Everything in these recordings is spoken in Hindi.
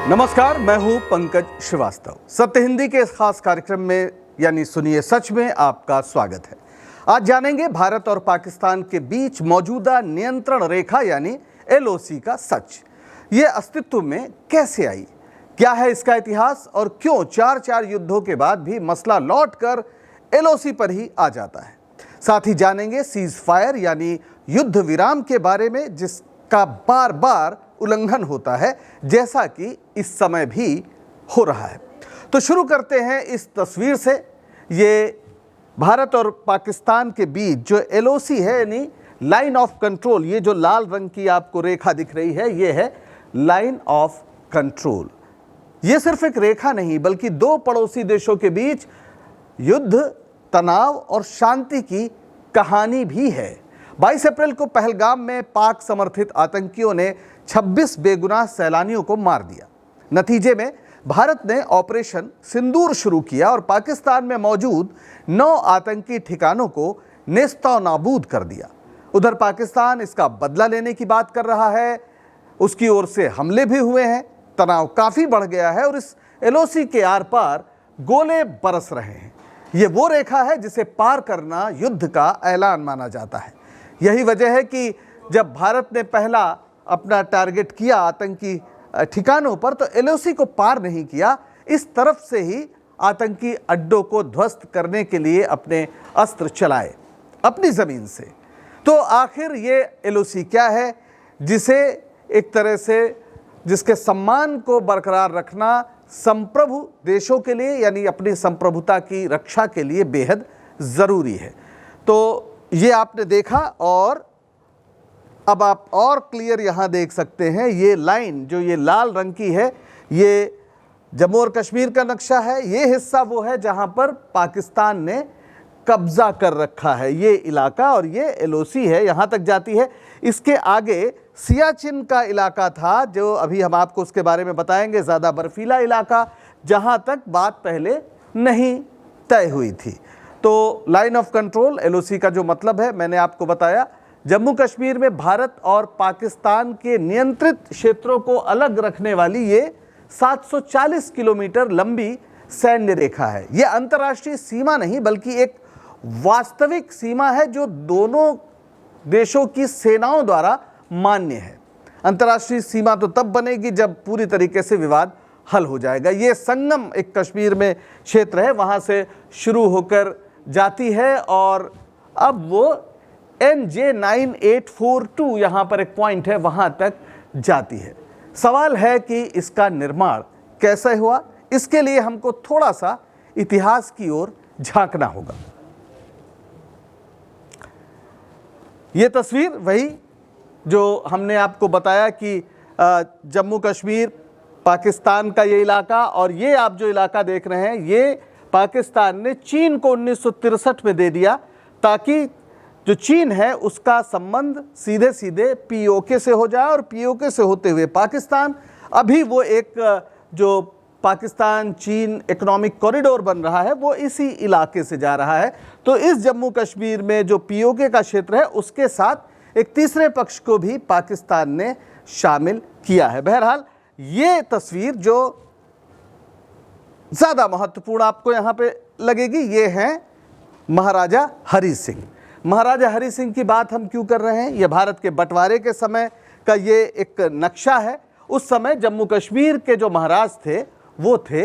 नमस्कार, मैं हूं पंकज श्रीवास्तव। सत्य हिंदी के इस खास कार्यक्रम में यानी सुनिए सच में आपका स्वागत है। आज जानेंगे भारत और पाकिस्तान के बीच मौजूदा नियंत्रण रेखा यानी LOC का सच। ये अस्तित्व में कैसे आई, क्या है इसका इतिहास और क्यों चार युद्धों के बाद भी मसला लौटकर LOC पर ही आ जाता है। साथ ही जानेंगे सीज फायर यानी युद्ध विराम के बारे में, जिसका बार बार उल्लंघन होता है, जैसा कि इस समय भी हो रहा है। तो शुरू करते हैं इस तस्वीर से। ये भारत और पाकिस्तान के बीच जो LOC है यानी लाइन ऑफ कंट्रोल, ये जो लाल रंग की आपको रेखा दिख रही है, ये है लाइन ऑफ कंट्रोल। ये सिर्फ एक रेखा नहीं बल्कि दो पड़ोसी देशों के बीच युद्ध, तनाव और शांति की कहानी भी है। 22 अप्रैल को पहलगाम में पाक समर्थित आतंकियों ने 26 बेगुनाह सैलानियों को मार दिया। नतीजे में भारत ने ऑपरेशन सिंदूर शुरू किया और पाकिस्तान में मौजूद 9 आतंकी ठिकानों को नेस्तनाबूद कर दिया। उधर पाकिस्तान इसका बदला लेने की बात कर रहा है, उसकी ओर से हमले भी हुए हैं, तनाव काफ़ी बढ़ गया है और इस LOC के आर पार गोले बरस रहे हैं। ये वो रेखा है जिसे पार करना युद्ध का ऐलान माना जाता है। यही वजह है कि जब भारत ने पहला अपना टारगेट किया आतंकी ठिकानों पर, तो LOC को पार नहीं किया, इस तरफ से ही आतंकी अड्डों को ध्वस्त करने के लिए अपने अस्त्र चलाए अपनी ज़मीन से। तो आखिर ये LOC क्या है जिसे एक तरह से जिसके सम्मान को बरकरार रखना संप्रभु देशों के लिए यानी अपनी संप्रभुता की रक्षा के लिए बेहद ज़रूरी है। तो ये आपने देखा और अब आप और क्लियर यहाँ देख सकते हैं। ये लाइन जो ये लाल रंग की है, ये जम्मू और कश्मीर का नक्शा है। ये हिस्सा वो है जहाँ पर पाकिस्तान ने कब्जा कर रखा है ये इलाका, और ये LOC है, यहाँ तक जाती है। इसके आगे सियाचिन का इलाका था, जो अभी हम आपको उसके बारे में बताएंगे, ज़्यादा बर्फीला इलाका, जहाँ तक बात पहले नहीं तय हुई थी। तो लाइन ऑफ कंट्रोल LOC का जो मतलब है मैंने आपको बताया। जम्मू कश्मीर में भारत और पाकिस्तान के नियंत्रित क्षेत्रों को अलग रखने वाली ये 740 किलोमीटर लंबी सैन्य रेखा है। ये अंतर्राष्ट्रीय सीमा नहीं बल्कि एक वास्तविक सीमा है जो दोनों देशों की सेनाओं द्वारा मान्य है। अंतर्राष्ट्रीय सीमा तो तब बनेगी जब पूरी तरीके से विवाद हल हो जाएगा। ये संगम एक कश्मीर में क्षेत्र है, वहाँ से शुरू होकर जाती है और अब वो NJ 9842 यहाँ पर एक पॉइंट है, वहाँ तक जाती है। सवाल है कि इसका निर्माण कैसे हुआ, इसके लिए हमको थोड़ा सा इतिहास की ओर झांकना होगा। ये तस्वीर वही जो हमने आपको बताया कि जम्मू कश्मीर पाकिस्तान का ये इलाका, और ये आप जो इलाका देख रहे हैं ये पाकिस्तान ने चीन को 1963 में दे दिया, ताकि जो चीन है उसका संबंध सीधे सीधे POK से हो जाए और POK से होते हुए पाकिस्तान, अभी वो एक जो पाकिस्तान चीन इकोनॉमिक कॉरिडोर बन रहा है वो इसी इलाके से जा रहा है। तो इस जम्मू कश्मीर में जो POK का क्षेत्र है उसके साथ एक तीसरे पक्ष को भी पाकिस्तान ने शामिल किया है। बहरहाल ये तस्वीर जो ज़्यादा महत्वपूर्ण आपको यहाँ पे लगेगी, ये है महाराजा हरि सिंह। महाराजा हरि सिंह की बात हम क्यों कर रहे हैं? ये भारत के बंटवारे के समय का ये एक नक्शा है। उस समय जम्मू कश्मीर के जो महाराज थे वो थे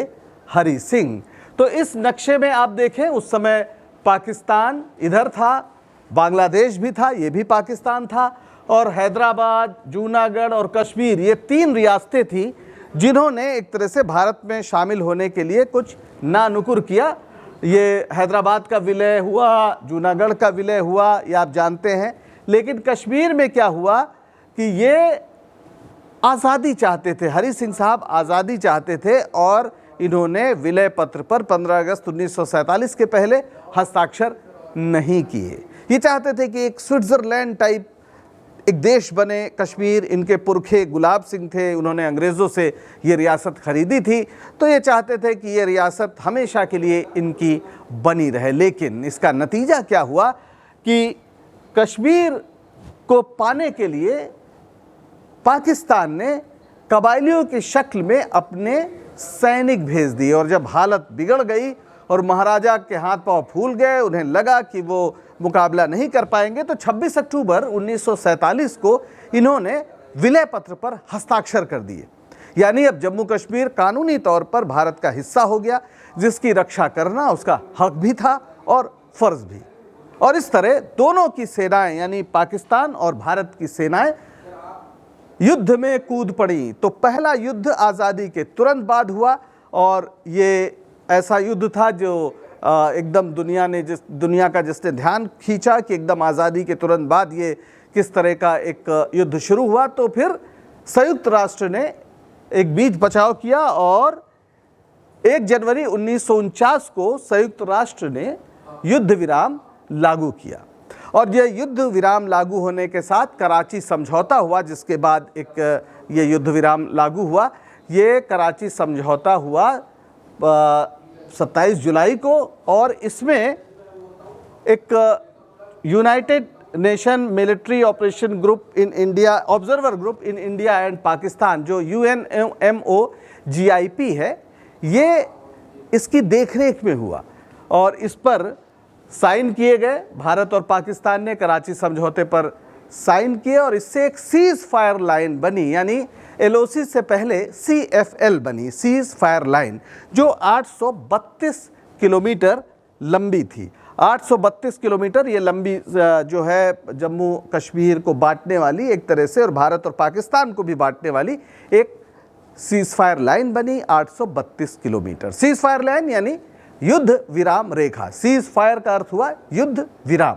हरि सिंह। तो इस नक्शे में आप देखें उस समय पाकिस्तान इधर था, बांग्लादेश भी था, ये भी पाकिस्तान था, और हैदराबाद, जूनागढ़ और कश्मीर, ये 3 रियासतें थी जिन्होंने एक तरह से भारत में शामिल होने के लिए कुछ नानुकुर किया। ये हैदराबाद का विलय हुआ, जूनागढ़ का विलय हुआ, ये आप जानते हैं। लेकिन कश्मीर में क्या हुआ कि ये आज़ादी चाहते थे, हरि सिंह साहब आज़ादी चाहते थे, और इन्होंने विलय पत्र पर 15 अगस्त 1947 के पहले हस्ताक्षर नहीं किए। ये चाहते थे कि एक स्विट्ज़रलैंड टाइप एक देश बने कश्मीर। इनके पुरखे गुलाब सिंह थे, उन्होंने अंग्रेज़ों से ये रियासत खरीदी थी, तो ये चाहते थे कि ये रियासत हमेशा के लिए इनकी बनी रहे। लेकिन इसका नतीजा क्या हुआ कि कश्मीर को पाने के लिए पाकिस्तान ने कबायलियों की शक्ल में अपने सैनिक भेज दिए। और जब हालत बिगड़ गई और महाराजा के हाथ पांव फूल गए, उन्हें लगा कि वो मुकाबला नहीं कर पाएंगे, तो 26 अक्टूबर 1947 को इन्होंने विलय पत्र पर हस्ताक्षर कर दिए। यानी अब जम्मू कश्मीर कानूनी तौर पर भारत का हिस्सा हो गया, जिसकी रक्षा करना उसका हक भी था और फर्ज भी। और इस तरह दोनों की सेनाएं यानी पाकिस्तान और भारत की सेनाएं युद्ध में कूद पड़ी। तो पहला युद्ध आज़ादी के तुरंत बाद हुआ और ये ऐसा युद्ध था जो एकदम दुनिया का जिसने ध्यान खींचा कि एकदम आज़ादी के तुरंत बाद ये किस तरह का एक युद्ध शुरू हुआ। तो फिर संयुक्त राष्ट्र ने एक बीच बचाव किया और 1 जनवरी 1949 को संयुक्त राष्ट्र ने युद्ध विराम लागू किया। और यह युद्ध विराम लागू होने के साथ कराची समझौता हुआ, जिसके बाद एक ये युद्ध विराम लागू हुआ। ये कराची समझौता हुआ 27 जुलाई को और इसमें एक United nation military operation group in India, observer group in India and Pakistan, जो UNMOGIP है, ये इसकी देखरेख में हुआ और इस पर साइन किए गए। भारत और पाकिस्तान ने कराची समझौते पर साइन किए और इससे एक सीज फायर लाइन बनी, यानी LOC से पहले CFL बनी, सीज फायर लाइन, जो 832 किलोमीटर लंबी थी। 832 किलोमीटर ये लंबी जो है जम्मू कश्मीर को बांटने वाली एक तरह से और भारत और पाकिस्तान को भी बांटने वाली एक सीज फायर लाइन बनी। 832 किलोमीटर सीज फायर लाइन यानी युद्ध विराम रेखा। सीज फायर का अर्थ हुआ युद्ध विराम।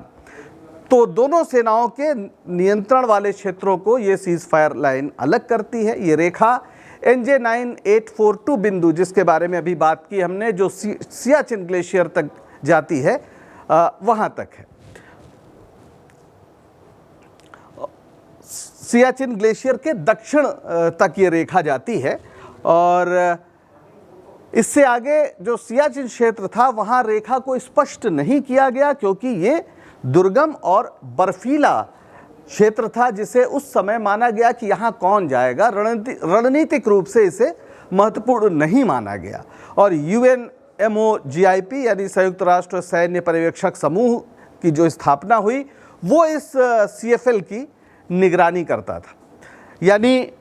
तो दोनों सेनाओं के नियंत्रण वाले क्षेत्रों को ये सीज फायर लाइन अलग करती है। ये रेखा NJ 9842 बिंदु, जिसके बारे में अभी बात की हमने, जो सियाचिन ग्लेशियर तक जाती है, वहां तक है। सियाचिन ग्लेशियर के दक्षिण तक ये रेखा जाती है और इससे आगे जो सियाचिन क्षेत्र था वहां रेखा को स्पष्ट नहीं किया गया, क्योंकि ये दुर्गम और बर्फीला क्षेत्र था, जिसे उस समय माना गया कि यहाँ कौन जाएगा। रणनीतिक रूप से इसे महत्वपूर्ण नहीं माना गया। और UNMOGIP यानी संयुक्त राष्ट्र सैन्य पर्यवेक्षक समूह की जो स्थापना हुई, वो इस CFL की निगरानी करता था। यानी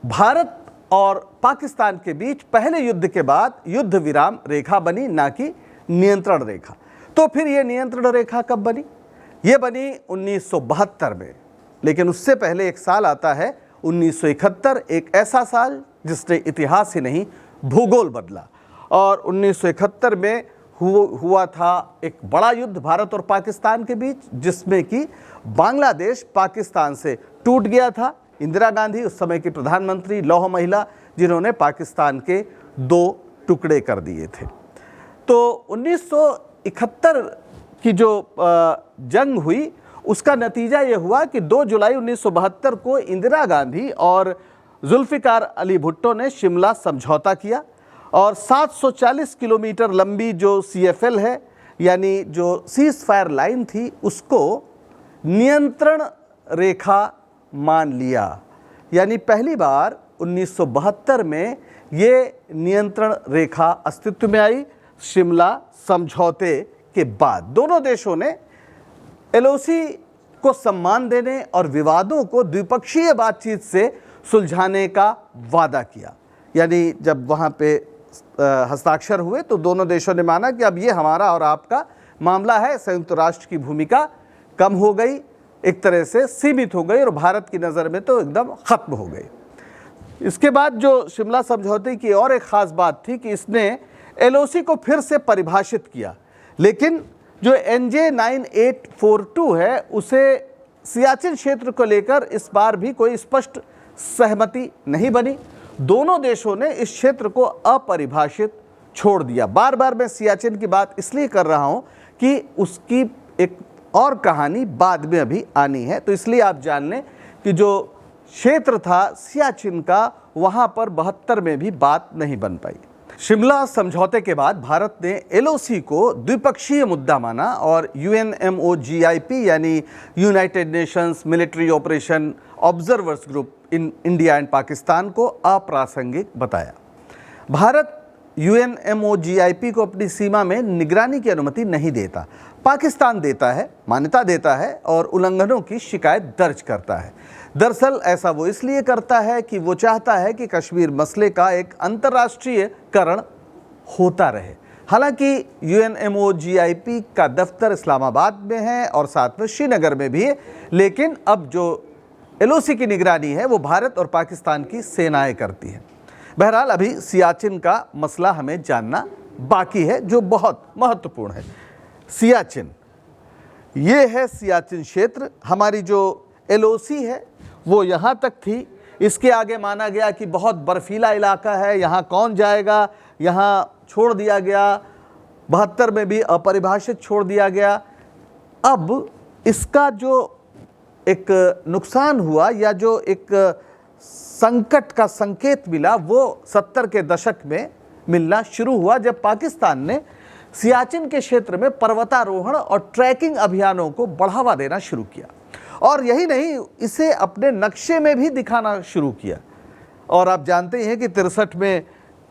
भारत और पाकिस्तान के बीच पहले युद्ध के बाद युद्ध विराम रेखा बनी, ना कि नियंत्रण रेखा। तो फिर ये नियंत्रण रेखा कब बनी? ये बनी 1972 में, लेकिन उससे पहले एक साल आता है 1971, एक ऐसा साल जिसने इतिहास ही नहीं भूगोल बदला। और 1971 में हुआ था एक बड़ा युद्ध भारत और पाकिस्तान के बीच, जिसमें कि बांग्लादेश पाकिस्तान से टूट गया था। इंदिरा गांधी उस समय की प्रधानमंत्री, लौह महिला, जिन्होंने पाकिस्तान के 2 टुकड़े कर दिए थे। तो 1971 की जो जंग हुई, उसका नतीजा ये हुआ कि 2 जुलाई 1972 को इंदिरा गांधी और जुल्फिकार अली भुट्टो ने शिमला समझौता किया और 740 किलोमीटर लंबी जो CFL है, यानी जो सीज फायर लाइन थी, उसको नियंत्रण रेखा मान लिया। यानी पहली बार 1972 में ये नियंत्रण रेखा अस्तित्व में आई। शिमला समझौते के बाद दोनों देशों ने LOC को सम्मान देने और विवादों को द्विपक्षीय बातचीत से सुलझाने का वादा किया। यानी जब वहाँ पे हस्ताक्षर हुए तो दोनों देशों ने माना कि अब ये हमारा और आपका मामला है। संयुक्त राष्ट्र की भूमिका कम हो गई, एक तरह से सीमित हो गई और भारत की नज़र में तो एकदम ख़त्म हो गई। इसके बाद जो शिमला समझौते की और एक ख़ास बात थी कि इसने LOC को फिर से परिभाषित किया, लेकिन जो NJ 9842 है, उसे सियाचिन क्षेत्र को लेकर इस बार भी कोई स्पष्ट सहमति नहीं बनी। दोनों देशों ने इस क्षेत्र को अपरिभाषित छोड़ दिया। बार बार मैं सियाचिन की बात इसलिए कर रहा हूं कि उसकी एक और कहानी बाद में अभी आनी है, तो इसलिए आप जान लें कि जो क्षेत्र था सियाचिन का, वहां पर 72 में भी बात नहीं बन पाई। शिमला समझौते के बाद भारत ने एलओसी को द्विपक्षीय मुद्दा माना और यूएनएमओजीआईपी यानी United Nations military operation observers group in India and Pakistan को अप्रासंगिक बताया। भारत यूएनएमओजीआईपी को अपनी सीमा में निगरानी की अनुमति नहीं देता। पाकिस्तान देता है, मान्यता देता है और उल्लंघनों की शिकायत दर्ज करता है। दरअसल ऐसा वो इसलिए करता है कि वो चाहता है कि कश्मीर मसले का एक अंतर्राष्ट्रीयकरण होता रहे। हालांकि यूएनएमओजीआईपी का दफ्तर इस्लामाबाद में है और साथ में श्रीनगर में भी है, लेकिन अब जो एलओसी की निगरानी है वो भारत और पाकिस्तान की सेनाएं करती हैं। बहरहाल अभी सियाचिन का मसला हमें जानना बाकी है, जो बहुत महत्वपूर्ण है। सियाचिन, ये है सियाचिन क्षेत्र। हमारी जो एलओसी है वो यहाँ तक थी। इसके आगे माना गया कि बहुत बर्फीला इलाका है, यहाँ कौन जाएगा, यहाँ छोड़ दिया गया। 72 में भी अपरिभाषित छोड़ दिया गया। अब इसका जो एक नुकसान हुआ या जो एक संकट का संकेत मिला वो 70 के दशक में मिलना शुरू हुआ, जब पाकिस्तान ने सियाचिन के क्षेत्र में पर्वतारोहण और ट्रैकिंग अभियानों को बढ़ावा देना शुरू किया। और यही नहीं, इसे अपने नक्शे में भी दिखाना शुरू किया। और आप जानते हैं कि 63 में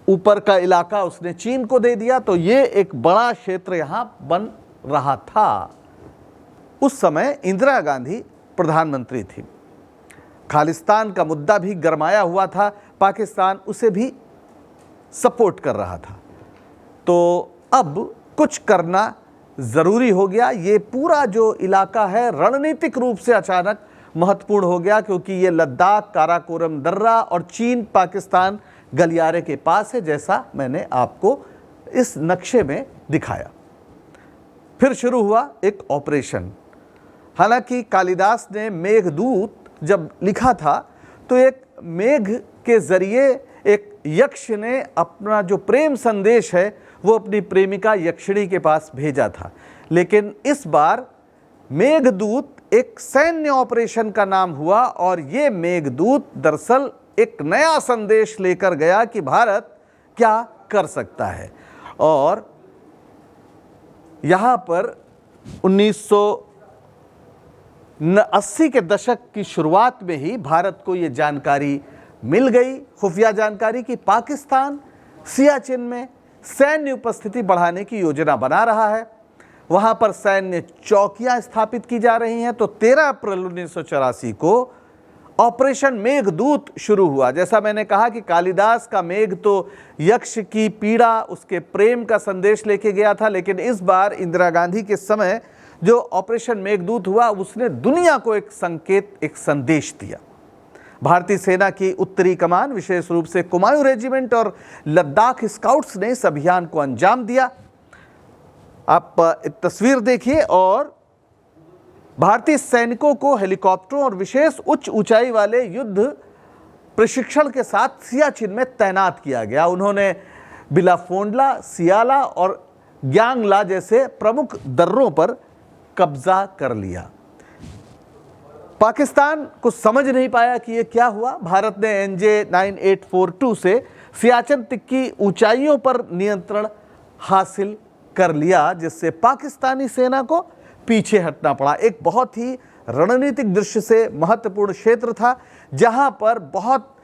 ऊपर का इलाका उसने चीन को दे दिया, तो ये एक बड़ा क्षेत्र यहाँ बन रहा था। उस समय इंदिरा गांधी प्रधानमंत्री थी। खालिस्तान का मुद्दा भी गरमाया हुआ था, पाकिस्तान उसे भी सपोर्ट कर रहा था। तो अब कुछ करना ज़रूरी हो गया। ये पूरा जो इलाका है रणनीतिक रूप से अचानक महत्वपूर्ण हो गया, क्योंकि ये लद्दाख, काराकोरम दर्रा और चीन पाकिस्तान गलियारे के पास है, जैसा मैंने आपको इस नक्शे में दिखाया। फिर शुरू हुआ एक ऑपरेशन। हालांकि कालिदास ने मेघदूत जब लिखा था तो एक मेघ के जरिए एक यक्ष ने अपना जो प्रेम संदेश है वो अपनी प्रेमिका यक्षिणी के पास भेजा था। लेकिन इस बार मेघदूत एक सैन्य ऑपरेशन का नाम हुआ और ये मेघदूत दरअसल एक नया संदेश लेकर गया कि भारत क्या कर सकता है। और यहाँ पर 1980 के दशक की शुरुआत में ही भारत को ये जानकारी मिल गई, खुफिया जानकारी, कि पाकिस्तान सियाचिन में सैन्य उपस्थिति बढ़ाने की योजना बना रहा है। वहाँ पर सैन्य चौकियाँ स्थापित की जा रही हैं। तो 13 अप्रैल 1984 को ऑपरेशन मेघदूत शुरू हुआ। जैसा मैंने कहा कि कालिदास का मेघ तो यक्ष की पीड़ा, उसके प्रेम का संदेश लेके गया था, लेकिन इस बार इंदिरा गांधी के समय जो ऑपरेशन मेघदूत हुआ उसने दुनिया को एक संकेत, एक संदेश दिया। भारतीय सेना की उत्तरी कमान, विशेष रूप से कुमायूं रेजिमेंट और लद्दाख स्काउट्स ने इस अभियान को अंजाम दिया। आप तस्वीर देखिए। और भारतीय सैनिकों को हेलीकॉप्टरों और विशेष उच्च ऊंचाई वाले युद्ध प्रशिक्षण के साथ सियाचिन में तैनात किया गया। उन्होंने बिलाफोंडला, सियाला और ग्यांगला जैसे प्रमुख दर्रों पर कब्जा कर लिया। पाकिस्तान कुछ समझ नहीं पाया कि ये क्या हुआ। भारत ने NJ 9842 से सियाचिन तक की ऊंचाइयों पर नियंत्रण हासिल कर लिया, जिससे पाकिस्तानी सेना को पीछे हटना पड़ा। एक बहुत ही रणनीतिक दृष्टि से महत्वपूर्ण क्षेत्र था, जहां पर बहुत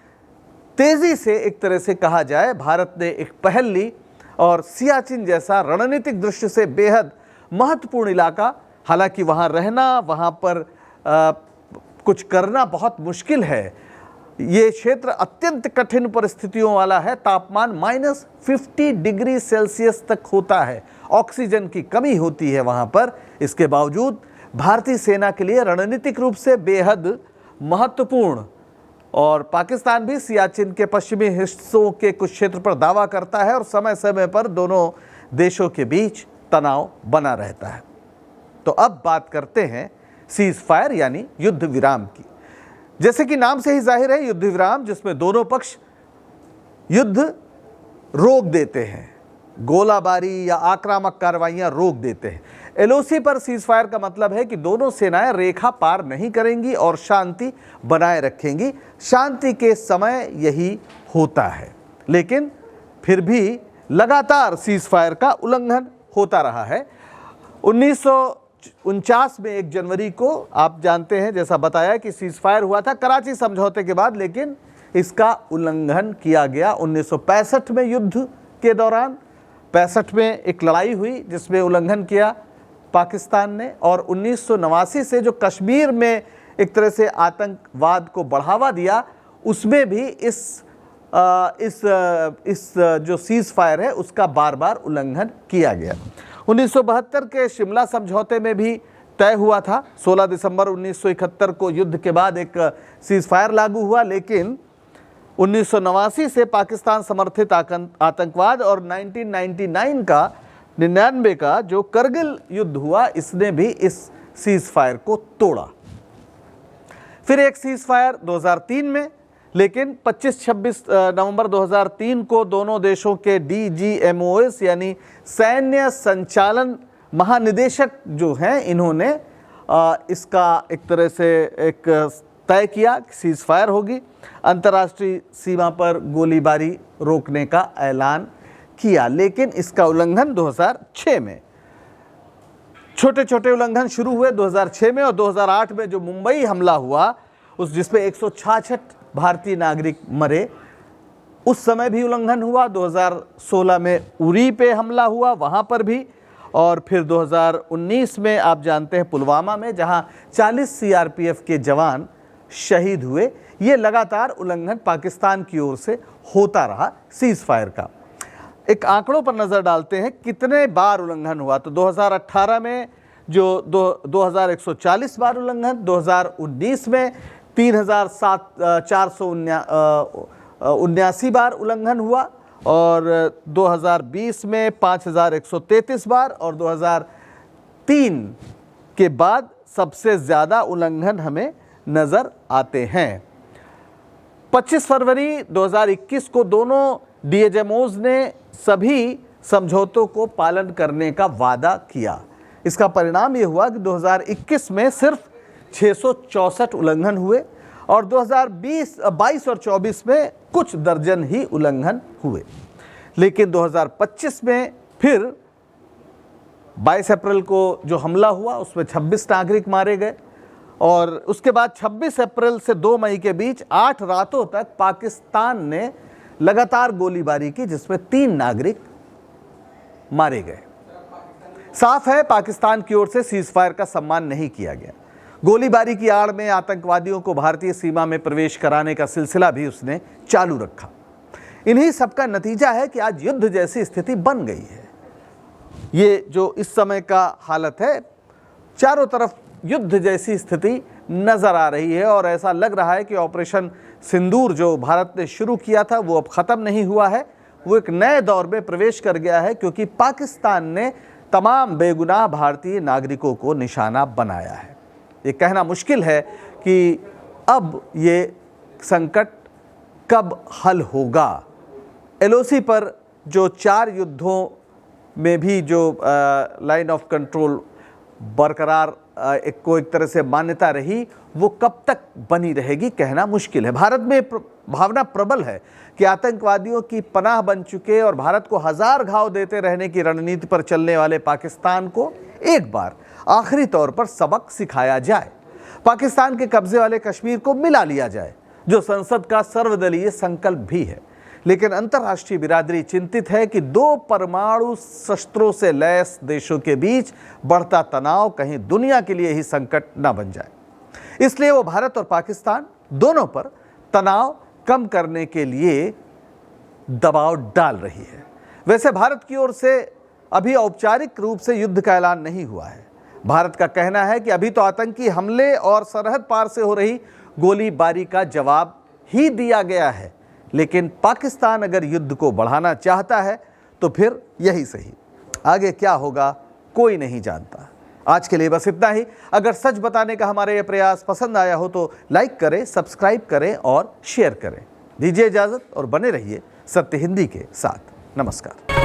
तेजी से, एक तरह से कहा जाए, भारत ने एक पहल ली और सियाचिन जैसा रणनीतिक दृष्टि से बेहद महत्वपूर्ण इलाका, हालांकि वहां रहना, वहां पर कुछ करना बहुत मुश्किल है। ये क्षेत्र अत्यंत कठिन परिस्थितियों वाला है। तापमान -50 डिग्री सेल्सियस तक होता है, ऑक्सीजन की कमी होती है वहाँ पर। इसके बावजूद भारतीय सेना के लिए रणनीतिक रूप से बेहद महत्वपूर्ण। और पाकिस्तान भी सियाचिन के पश्चिमी हिस्सों के कुछ क्षेत्र पर दावा करता है और समय समय पर दोनों देशों के बीच तनाव बना रहता है। तो अब बात करते हैं सीज फायर यानी युद्ध विराम की। जैसे कि नाम से ही जाहिर है, युद्ध विराम, जिसमें दोनों पक्ष युद्ध रोक देते हैं, गोलाबारी या आक्रामक कार्रवाइयां रोक देते हैं। LOC पर सीज फायर का मतलब है कि दोनों सेनाएं रेखा पार नहीं करेंगी और शांति बनाए रखेंगी। शांति के समय यही होता है, लेकिन फिर भी लगातार सीज फायर का उल्लंघन होता रहा है। 1949 में 1 जनवरी को आप जानते हैं, जैसा बताया, कि सीज फायर हुआ था कराची समझौते के बाद, लेकिन इसका उल्लंघन किया गया 1965 में युद्ध के दौरान। 65 में एक लड़ाई हुई जिसमें उल्लंघन किया पाकिस्तान ने, और 1989 से जो कश्मीर में एक तरह से आतंकवाद को बढ़ावा दिया, उसमें भी इस जो सीज फायर है उसका बार बार उल्लंघन किया गया। 1972 के शिमला समझौते में भी तय हुआ था। 16 दिसंबर 1971 को युद्ध के बाद एक सीज फायर लागू हुआ, लेकिन 1989 से पाकिस्तान समर्थित आतंकवाद और 1999 का जो करगिल युद्ध हुआ, इसने भी इस सीज फायर को तोड़ा। फिर एक सीज फायर 2003 में, लेकिन 25-26 नवंबर 2003 को दोनों देशों के DGMOS यानी सैन्य संचालन महानिदेशक जो हैं, इन्होंने इसका एक तरह से एक तय किया कि सीज फायर होगी। अंतर्राष्ट्रीय सीमा पर गोलीबारी रोकने का ऐलान किया, लेकिन इसका उल्लंघन 2006 में, छोटे छोटे उल्लंघन शुरू हुए 2006 में, और 2008 में जो मुंबई हमला हुआ, उस जिसपे 166 भारतीय नागरिक मरे, उस समय भी उल्लंघन हुआ। 2016 में उरी पे हमला हुआ, वहाँ पर भी, और फिर 2019 में आप जानते हैं पुलवामा में, जहाँ 40 CRPF के जवान शहीद हुए। ये लगातार उल्लंघन पाकिस्तान की ओर से होता रहा सीज फायर का। एक आंकड़ों पर नज़र डालते हैं कितने बार उल्लंघन हुआ। तो 2018 में जो 2140 बार उल्लंघन, 2019 में 3479 बार उल्लंघन हुआ, और 2020 में 5133 बार, और 2003 के बाद सबसे ज़्यादा उल्लंघन हमें नज़र आते हैं। 25 फरवरी 2021 को दोनों DGMOs ने सभी समझौतों को पालन करने का वादा किया। इसका परिणाम ये हुआ कि 2021 में सिर्फ 664 उल्लंघन हुए, और 2022 और 24 में कुछ दर्जन ही उल्लंघन हुए। लेकिन 2025 में फिर 22 अप्रैल को जो हमला हुआ, उसमें 26 नागरिक मारे गए, और उसके बाद 26 अप्रैल से 2 मई के बीच 8 रातों तक पाकिस्तान ने लगातार गोलीबारी की, जिसमें 3 नागरिक मारे गए। साफ है, पाकिस्तान की ओर से सीज फायर का सम्मान नहीं किया गया। गोलीबारी की आड़ में आतंकवादियों को भारतीय सीमा में प्रवेश कराने का सिलसिला भी उसने चालू रखा। इन्हीं सबका नतीजा है कि आज युद्ध जैसी स्थिति बन गई है। ये जो इस समय का हालत है, चारों तरफ युद्ध जैसी स्थिति नजर आ रही है, और ऐसा लग रहा है कि ऑपरेशन सिंदूर जो भारत ने शुरू किया था वो अब ख़त्म नहीं हुआ है, वो एक नए दौर में प्रवेश कर गया है, क्योंकि पाकिस्तान ने तमाम बेगुनाह भारतीय नागरिकों को निशाना बनाया है। ये कहना मुश्किल है कि अब ये संकट कब हल होगा। LOC पर जो 4 युद्धों में भी जो लाइन ऑफ कंट्रोल बरकरार एक तरह से मान्यता रही, वो कब तक बनी रहेगी कहना मुश्किल है। भारत में भावना प्रबल है कि आतंकवादियों की पनाह बन चुके और भारत को हजार घाव देते रहने की रणनीति पर चलने वाले पाकिस्तान को एक बार आखिरी तौर पर सबक सिखाया जाए। पाकिस्तान के कब्जे वाले कश्मीर को मिला लिया जाए, जो संसद का सर्वदलीय संकल्प भी है। लेकिन अंतर्राष्ट्रीय बिरादरी चिंतित है कि 2 परमाणु शस्त्रों से लैस देशों के बीच बढ़ता तनाव कहीं दुनिया के लिए ही संकट न बन जाए। इसलिए वो भारत और पाकिस्तान दोनों पर तनाव कम करने के लिए दबाव डाल रही है। वैसे भारत की ओर से अभी औपचारिक रूप से युद्ध का ऐलान नहीं हुआ है। भारत का कहना है कि अभी तो आतंकी हमले और सरहद पार से हो रही गोलीबारी का जवाब ही दिया गया है, लेकिन पाकिस्तान अगर युद्ध को बढ़ाना चाहता है तो फिर यही सही। आगे क्या होगा कोई नहीं जानता। आज के लिए बस इतना ही। अगर सच बताने का हमारा यह प्रयास पसंद आया हो तो लाइक करें, सब्सक्राइब करें और शेयर करें। दीजिए इजाज़त और बने रहिए सत्य हिंदी के साथ। नमस्कार।